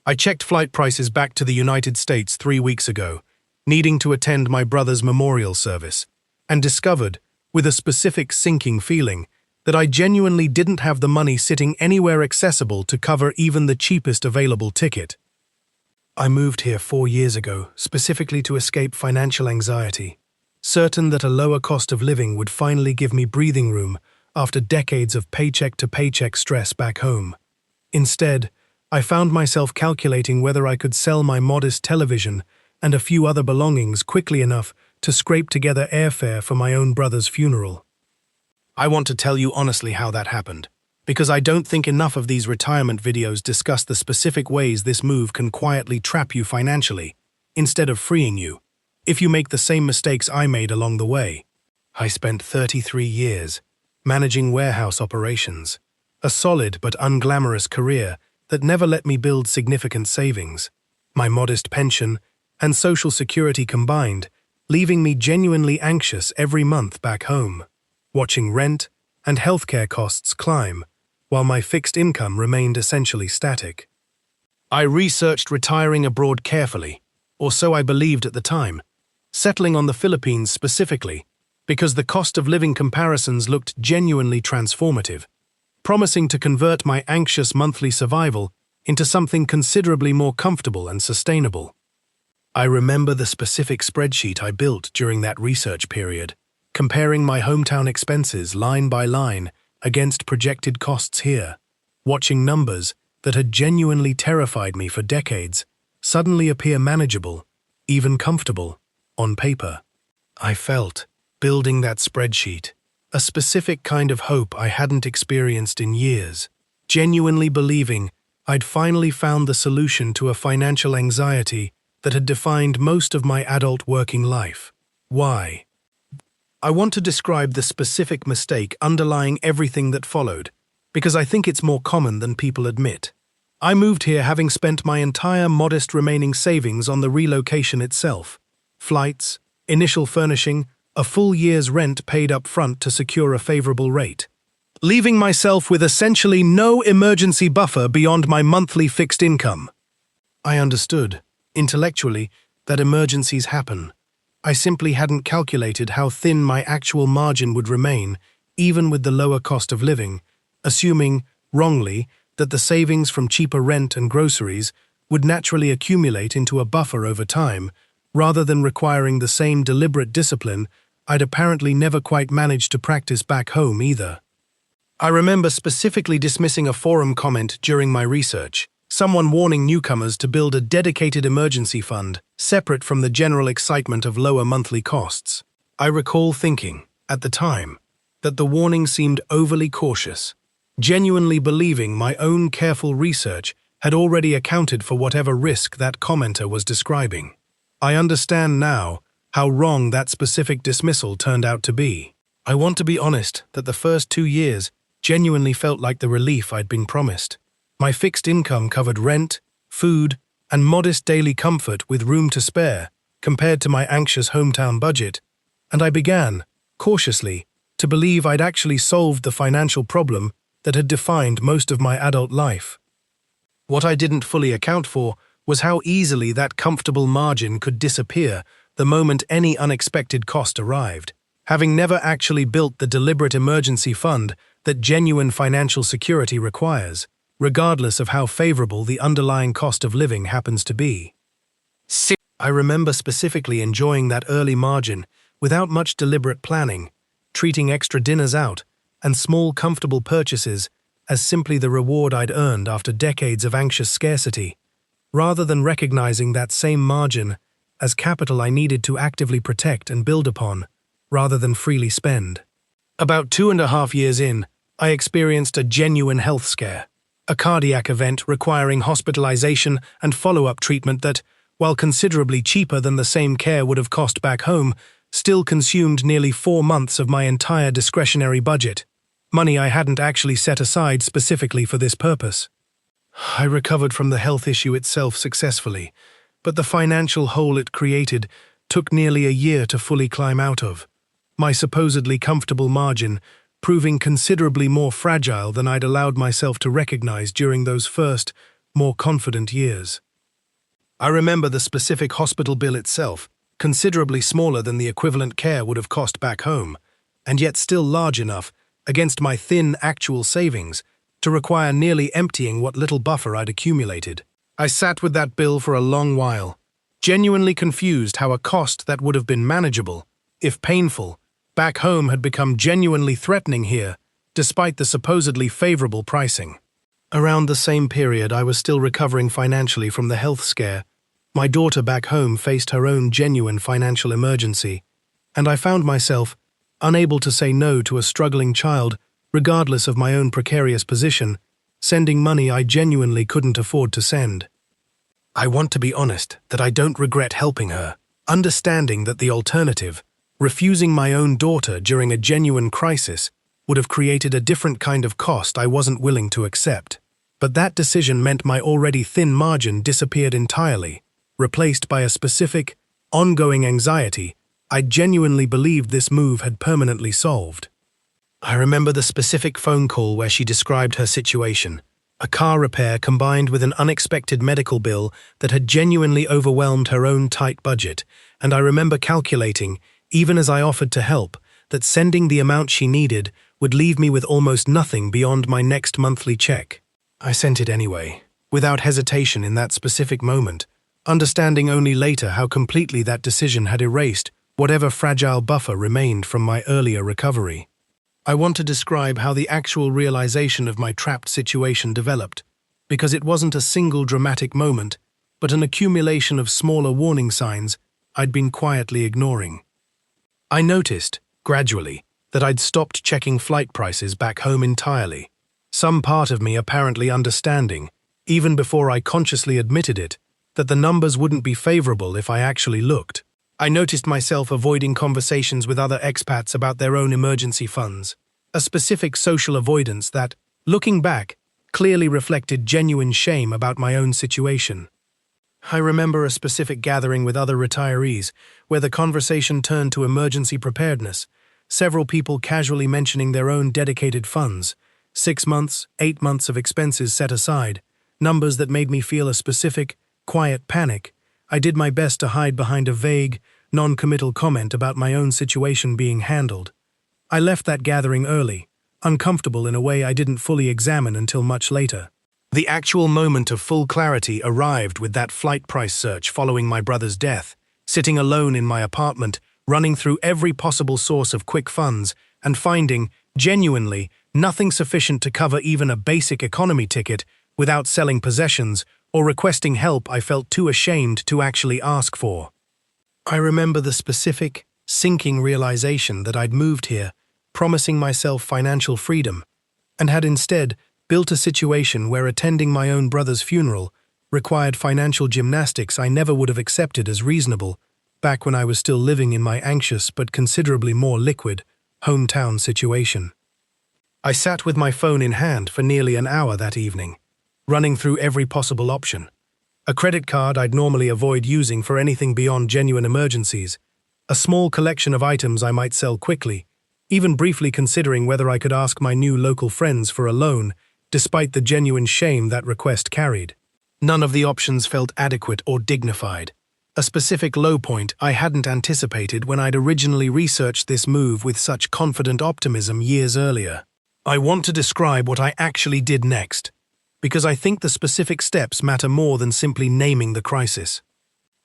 I checked flight prices back to the United States 3 weeks ago, needing to attend my brother's memorial service, and discovered, with a specific sinking feeling, that I genuinely didn't have the money sitting anywhere accessible to cover even the cheapest available ticket. I moved here 4 years ago, specifically to escape financial anxiety, certain that a lower cost of living would finally give me breathing room after decades of paycheck-to-paycheck stress back home. Instead, I found myself calculating whether I could sell my modest television and a few other belongings quickly enough to scrape together airfare for my own brother's funeral. I want to tell you honestly how that happened, because I don't think enough of these retirement videos discuss the specific ways this move can quietly trap you financially, instead of freeing you, if you make the same mistakes I made along the way. I spent 33 years managing warehouse operations, a solid but unglamorous career that never let me build significant savings. My modest pension and Social Security combined, leaving me genuinely anxious every month back home, watching rent and healthcare costs climb, while my fixed income remained essentially static. I researched retiring abroad carefully, or so I believed at the time, settling on the Philippines specifically, because the cost of living comparisons looked genuinely transformative, promising to convert my anxious monthly survival into something considerably more comfortable and sustainable. I remember the specific spreadsheet I built during that research period, comparing my hometown expenses line by line against projected costs here, watching numbers that had genuinely terrified me for decades suddenly appear manageable, even comfortable, on paper. I felt, building that spreadsheet, a specific kind of hope I hadn't experienced in years, genuinely believing I'd finally found the solution to a financial anxiety that had defined most of my adult working life. Why? I want to describe the specific mistake underlying everything that followed, because I think it's more common than people admit. I moved here having spent my entire modest remaining savings on the relocation itself. Flights, initial furnishing, a full year's rent paid up front to secure a favorable rate, leaving myself with essentially no emergency buffer beyond my monthly fixed income. I understood, intellectually, that emergencies happen. I simply hadn't calculated how thin my actual margin would remain, even with the lower cost of living, assuming, wrongly, that the savings from cheaper rent and groceries would naturally accumulate into a buffer over time, rather than requiring the same deliberate discipline I'd apparently never quite managed to practice back home either. I remember specifically dismissing a forum comment during my research, someone warning newcomers to build a dedicated emergency fund, separate from the general excitement of lower monthly costs. I recall thinking, at the time, that the warning seemed overly cautious, genuinely believing my own careful research had already accounted for whatever risk that commenter was describing. I understand now how wrong that specific dismissal turned out to be. I want to be honest that the first 2 years genuinely felt like the relief I'd been promised. My fixed income covered rent, food, and modest daily comfort with room to spare compared to my anxious hometown budget, and I began, cautiously, to believe I'd actually solved the financial problem that had defined most of my adult life. What I didn't fully account for was how easily that comfortable margin could disappear the moment any unexpected cost arrived, having never actually built the deliberate emergency fund that genuine financial security requires, regardless of how favorable the underlying cost of living happens to be. I remember specifically enjoying that early margin without much deliberate planning, treating extra dinners out and small comfortable purchases as simply the reward I'd earned after decades of anxious scarcity, rather than recognizing that same margin as capital I needed to actively protect and build upon, rather than freely spend. About 2.5 years in, I experienced a genuine health scare, a cardiac event requiring hospitalization and follow-up treatment that, while considerably cheaper than the same care would have cost back home, still consumed nearly 4 months of my entire discretionary budget, money I hadn't actually set aside specifically for this purpose. I recovered from the health issue itself successfully, but the financial hole it created took nearly a year to fully climb out of, my supposedly comfortable margin proving considerably more fragile than I'd allowed myself to recognize during those first, more confident years. I remember the specific hospital bill itself, considerably smaller than the equivalent care would have cost back home, and yet still large enough, against my thin actual savings, to require nearly emptying what little buffer I'd accumulated. I sat with that bill for a long while, genuinely confused how a cost that would have been manageable, if painful, back home had become genuinely threatening here, despite the supposedly favorable pricing. Around the same period, I was still recovering financially from the health scare. My daughter back home faced her own genuine financial emergency, and I found myself unable to say no to a struggling child, regardless of my own precarious position, sending money I genuinely couldn't afford to send. I want to be honest that I don't regret helping her, understanding that the alternative, refusing my own daughter during a genuine crisis, would have created a different kind of cost I wasn't willing to accept. But that decision meant my already thin margin disappeared entirely, replaced by a specific, ongoing anxiety I genuinely believed this move had permanently solved. I remember the specific phone call where she described her situation, a car repair combined with an unexpected medical bill that had genuinely overwhelmed her own tight budget, and I remember calculating, even as I offered to help, that sending the amount she needed would leave me with almost nothing beyond my next monthly check. I sent it anyway, without hesitation in that specific moment, understanding only later how completely that decision had erased whatever fragile buffer remained from my earlier recovery. I want to describe how the actual realization of my trapped situation developed, because it wasn't a single dramatic moment, but an accumulation of smaller warning signs I'd been quietly ignoring. I noticed, gradually, that I'd stopped checking flight prices back home entirely, some part of me apparently understanding, even before I consciously admitted it, that the numbers wouldn't be favorable if I actually looked. I noticed myself avoiding conversations with other expats about their own emergency funds, a specific social avoidance that, looking back, clearly reflected genuine shame about my own situation. I remember a specific gathering with other retirees where the conversation turned to emergency preparedness, several people casually mentioning their own dedicated funds, 6 months, 8 months of expenses set aside, numbers that made me feel a specific, quiet panic. I did my best to hide behind a vague, non-committal comment about my own situation being handled. I left that gathering early, uncomfortable in a way I didn't fully examine until much later. The actual moment of full clarity arrived with that flight price search following my brother's death, sitting alone in my apartment, running through every possible source of quick funds, and finding, genuinely, nothing sufficient to cover even a basic economy ticket without selling possessions or requesting help I felt too ashamed to actually ask for. I remember the specific, sinking realization that I'd moved here, promising myself financial freedom, and had instead built a situation where attending my own brother's funeral required financial gymnastics I never would have accepted as reasonable back when I was still living in my anxious but considerably more liquid hometown situation. I sat with my phone in hand for nearly an hour that evening, running through every possible option. A credit card I'd normally avoid using for anything beyond genuine emergencies, a small collection of items I might sell quickly, even briefly considering whether I could ask my new local friends for a loan, despite the genuine shame that request carried. None of the options felt adequate or dignified, a specific low point I hadn't anticipated when I'd originally researched this move with such confident optimism years earlier. I want to describe what I actually did next, because I think the specific steps matter more than simply naming the crisis.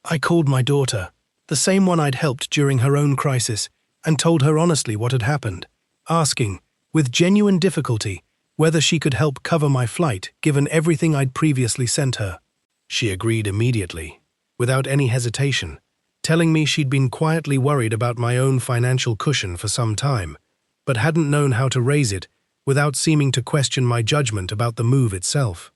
I called my daughter, the same one I'd helped during her own crisis, and told her honestly what had happened, asking, with genuine difficulty, whether she could help cover my flight given everything I'd previously sent her. She agreed immediately, without any hesitation, telling me she'd been quietly worried about my own financial cushion for some time, but hadn't known how to raise it without seeming to question my judgment about the move itself.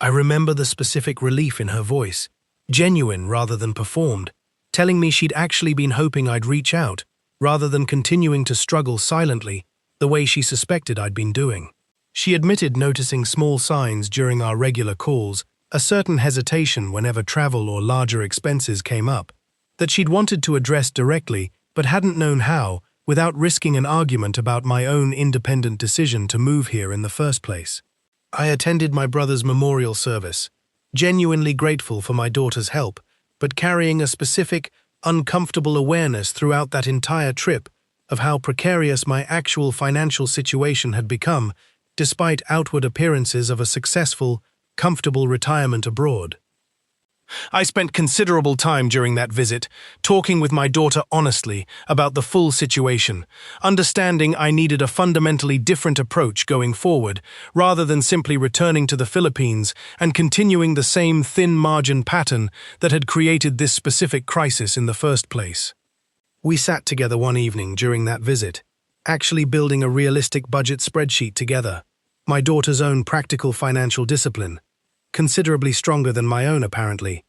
I remember the specific relief in her voice, genuine rather than performed, telling me she'd actually been hoping I'd reach out, rather than continuing to struggle silently the way she suspected I'd been doing. She admitted noticing small signs during our regular calls, a certain hesitation whenever travel or larger expenses came up, that she'd wanted to address directly but hadn't known how, without risking an argument about my own independent decision to move here in the first place. I attended my brother's memorial service, genuinely grateful for my daughter's help, but carrying a specific, uncomfortable awareness throughout that entire trip of how precarious my actual financial situation had become, despite outward appearances of a successful, comfortable retirement abroad. I spent considerable time during that visit, talking with my daughter honestly about the full situation, understanding I needed a fundamentally different approach going forward, rather than simply returning to the Philippines and continuing the same thin margin pattern that had created this specific crisis in the first place. We sat together one evening during that visit, actually building a realistic budget spreadsheet together, my daughter's own practical financial discipline, considerably stronger than my own apparently,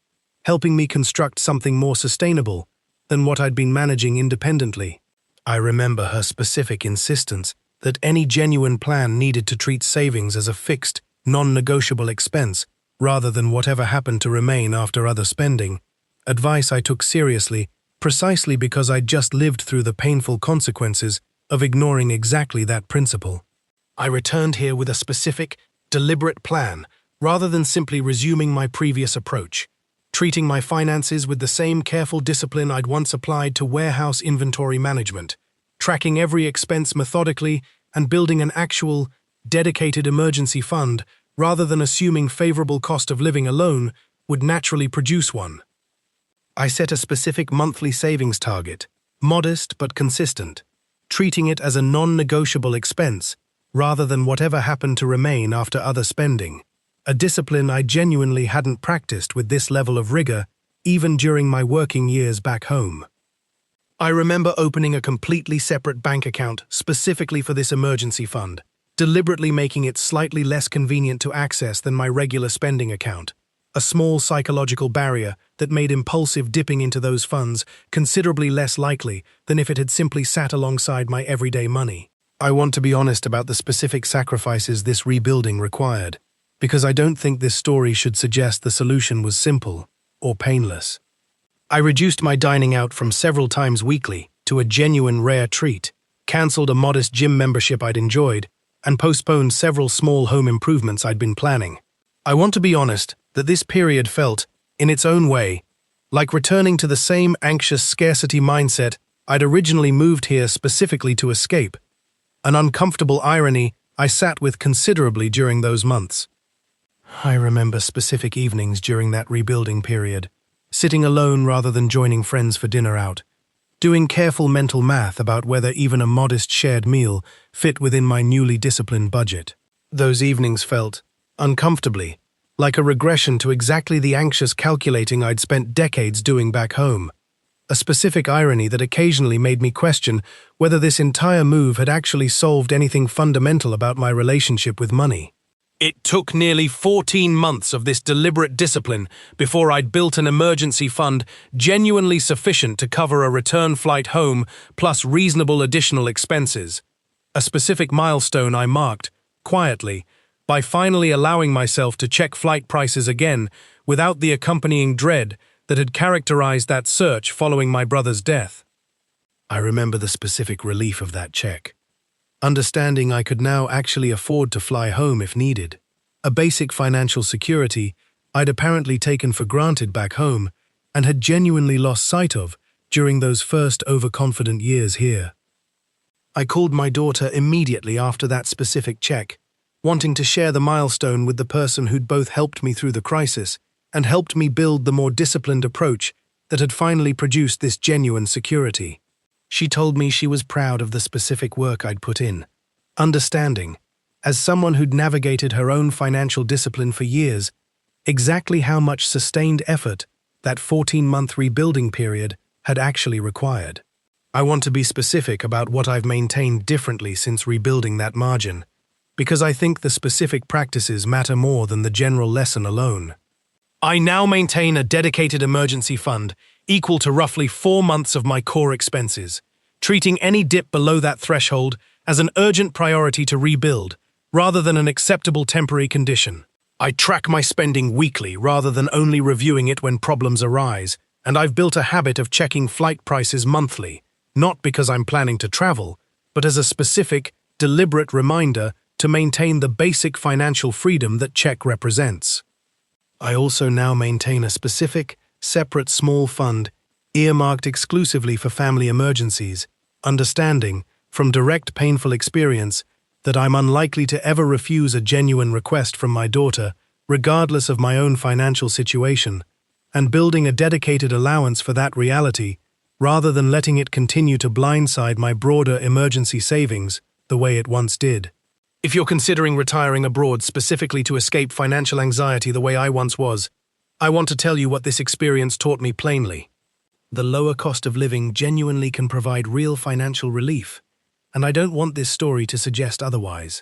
helping me construct something more sustainable than what I'd been managing independently. I remember her specific insistence that any genuine plan needed to treat savings as a fixed, non-negotiable expense rather than whatever happened to remain after other spending, advice I took seriously precisely because I'd just lived through the painful consequences of ignoring exactly that principle. I returned here with a specific, deliberate plan rather than simply resuming my previous approach, treating my finances with the same careful discipline I'd once applied to warehouse inventory management, tracking every expense methodically and building an actual, dedicated emergency fund rather than assuming favorable cost of living alone would naturally produce one. I set a specific monthly savings target, modest but consistent, treating it as a non-negotiable expense rather than whatever happened to remain after other spending, a discipline I genuinely hadn't practiced with this level of rigor even during my working years back home. I remember opening a completely separate bank account specifically for this emergency fund, deliberately making it slightly less convenient to access than my regular spending account, a small psychological barrier that made impulsive dipping into those funds considerably less likely than if it had simply sat alongside my everyday money. I want to be honest about the specific sacrifices this rebuilding required, because I don't think this story should suggest the solution was simple or painless. I reduced my dining out from several times weekly to a genuine rare treat, cancelled a modest gym membership I'd enjoyed, and postponed several small home improvements I'd been planning. I want to be honest that this period felt, in its own way, like returning to the same anxious scarcity mindset I'd originally moved here specifically to escape, an uncomfortable irony I sat with considerably during those months. I remember specific evenings during that rebuilding period, sitting alone rather than joining friends for dinner out, doing careful mental math about whether even a modest shared meal fit within my newly disciplined budget. Those evenings felt, uncomfortably, like a regression to exactly the anxious calculating I'd spent decades doing back home, a specific irony that occasionally made me question whether this entire move had actually solved anything fundamental about my relationship with money. It took nearly 14 months of this deliberate discipline before I'd built an emergency fund genuinely sufficient to cover a return flight home plus reasonable additional expenses, a specific milestone I marked, quietly, by finally allowing myself to check flight prices again without the accompanying dread that had characterized that search following my brother's death. I remember the specific relief of that check, understanding I could now actually afford to fly home if needed, a basic financial security I'd apparently taken for granted back home and had genuinely lost sight of during those first overconfident years here. I called my daughter immediately after that specific check, wanting to share the milestone with the person who'd both helped me through the crisis and helped me build the more disciplined approach that had finally produced this genuine security. She told me she was proud of the specific work I'd put in, understanding, as someone who'd navigated her own financial discipline for years, exactly how much sustained effort that 14-month rebuilding period had actually required. I want to be specific about what I've maintained differently since rebuilding that margin, because I think the specific practices matter more than the general lesson alone. I now maintain a dedicated emergency fund equal to roughly 4 months of my core expenses, treating any dip below that threshold as an urgent priority to rebuild, rather than an acceptable temporary condition. I track my spending weekly rather than only reviewing it when problems arise, and I've built a habit of checking flight prices monthly, not because I'm planning to travel, but as a specific, deliberate reminder to maintain the basic financial freedom that Czech represents. I also now maintain a specific, separate small fund earmarked exclusively for family emergencies, understanding, from direct painful experience, that I'm unlikely to ever refuse a genuine request from my daughter, regardless of my own financial situation, and building a dedicated allowance for that reality, rather than letting it continue to blindside my broader emergency savings the way it once did. If you're considering retiring abroad specifically to escape financial anxiety the way I once was, I want to tell you what this experience taught me plainly. The lower cost of living genuinely can provide real financial relief, and I don't want this story to suggest otherwise.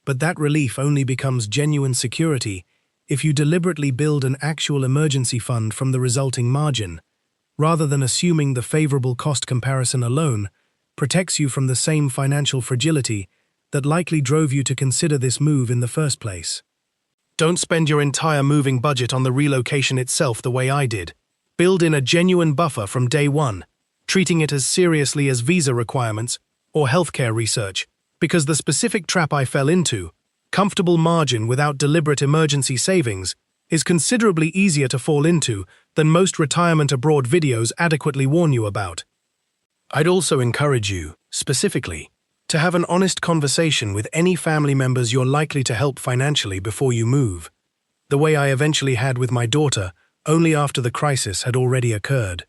But that relief only becomes genuine security if you deliberately build an actual emergency fund from the resulting margin, rather than assuming the favorable cost comparison alone protects you from the same financial fragility that likely drove you to consider this move in the first place. Don't spend your entire moving budget on the relocation itself the way I did. Build in a genuine buffer from day one, treating it as seriously as visa requirements or healthcare research, because the specific trap I fell into, comfortable margin without deliberate emergency savings, is considerably easier to fall into than most retirement abroad videos adequately warn you about. I'd also encourage you, specifically, to have an honest conversation with any family members you're likely to help financially before you move, the way I eventually had with my daughter only after the crisis had already occurred.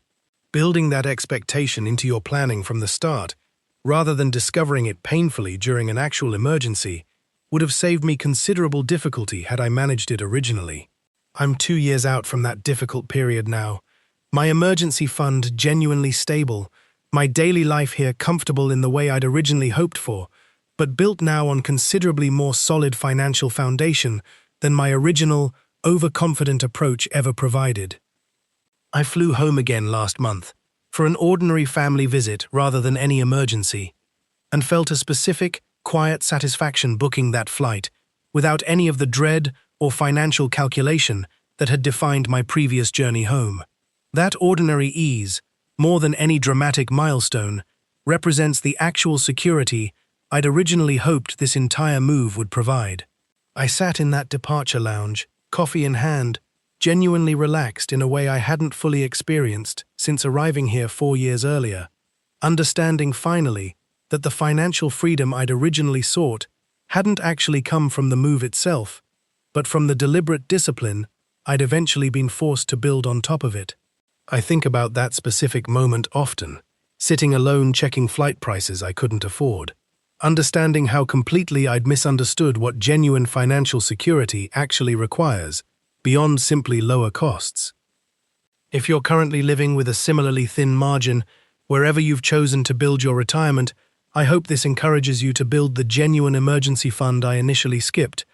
Building that expectation into your planning from the start, rather than discovering it painfully during an actual emergency, would have saved me considerable difficulty had I managed it originally. I'm 2 years out from that difficult period now, my emergency fund genuinely stable, my daily life here comfortable in the way I'd originally hoped for, but built now on considerably more solid financial foundation than my original, overconfident approach ever provided. I flew home again last month, for an ordinary family visit rather than any emergency, and felt a specific, quiet satisfaction booking that flight, without any of the dread or financial calculation that had defined my previous journey home. That ordinary ease, more than any dramatic milestone, represents the actual security I'd originally hoped this entire move would provide. I sat in that departure lounge, coffee in hand, genuinely relaxed in a way I hadn't fully experienced since arriving here 4 years earlier, understanding finally that the financial freedom I'd originally sought hadn't actually come from the move itself, but from the deliberate discipline I'd eventually been forced to build on top of it. I think about that specific moment often, sitting alone checking flight prices I couldn't afford, understanding how completely I'd misunderstood what genuine financial security actually requires, beyond simply lower costs. If you're currently living with a similarly thin margin, wherever you've chosen to build your retirement, I hope this encourages you to build the genuine emergency fund I initially skipped,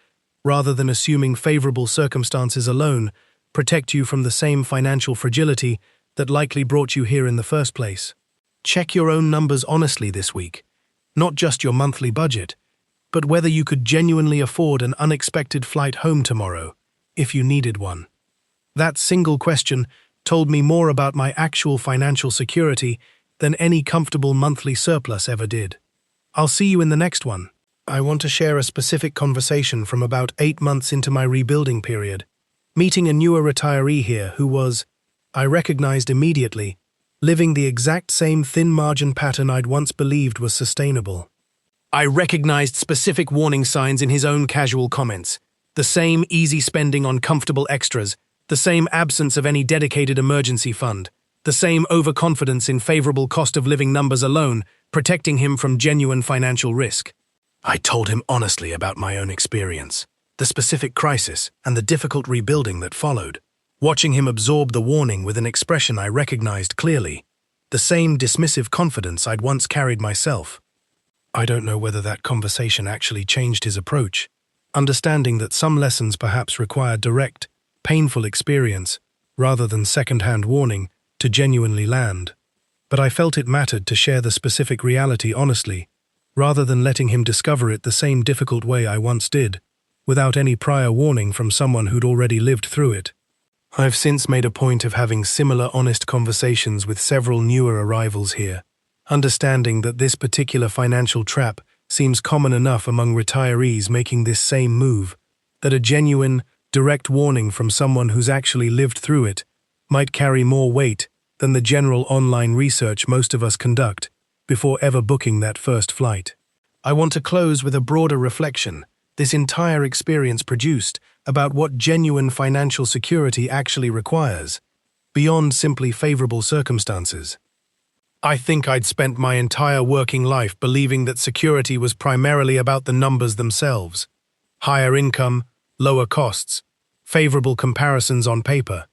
rather than assuming favorable circumstances alone protect you from the same financial fragility that likely brought you here in the first place. Check your own numbers honestly this week, not just your monthly budget, but whether you could genuinely afford an unexpected flight home tomorrow, if you needed one. That single question told me more about my actual financial security than any comfortable monthly surplus ever did. I'll see you in the next one. I want to share a specific conversation from about 8 months into my rebuilding period, meeting a newer retiree here who was, I recognized immediately, living the exact same thin margin pattern I'd once believed was sustainable. I recognized specific warning signs in his own casual comments, the same easy spending on comfortable extras, the same absence of any dedicated emergency fund, the same overconfidence in favorable cost of living numbers alone, protecting him from genuine financial risk. I told him honestly about my own experience, the specific crisis, and the difficult rebuilding that followed, watching him absorb the warning with an expression I recognized clearly, the same dismissive confidence I'd once carried myself. I don't know whether that conversation actually changed his approach, understanding that some lessons perhaps require direct, painful experience, rather than second-hand warning, to genuinely land. But I felt it mattered to share the specific reality honestly, rather than letting him discover it the same difficult way I once did, without any prior warning from someone who'd already lived through it. I've since made a point of having similar honest conversations with several newer arrivals here, understanding that this particular financial trap seems common enough among retirees making this same move, that a genuine, direct warning from someone who's actually lived through it might carry more weight than the general online research most of us conduct before ever booking that first flight. I want to close with a broader reflection this entire experience produced about what genuine financial security actually requires, beyond simply favorable circumstances. I think I'd spent my entire working life believing that security was primarily about the numbers themselves: higher income, lower costs, favorable comparisons on paper.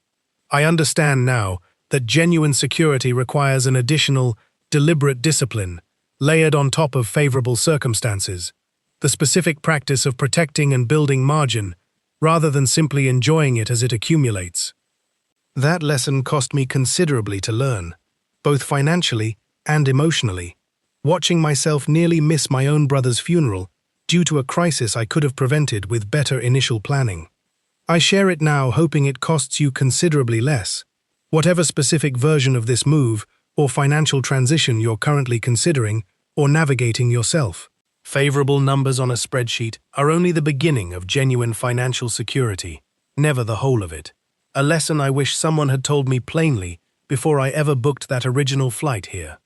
I understand now that genuine security requires an additional, deliberate discipline, layered on top of favorable circumstances, the specific practice of protecting and building margin, rather than simply enjoying it as it accumulates. That lesson cost me considerably to learn, both financially and emotionally, watching myself nearly miss my own brother's funeral due to a crisis I could have prevented with better initial planning. I share it now, hoping it costs you considerably less, whatever specific version of this move or financial transition you're currently considering or navigating yourself. Favorable numbers on a spreadsheet are only the beginning of genuine financial security, never the whole of it. A lesson I wish someone had told me plainly before I ever booked that original flight here.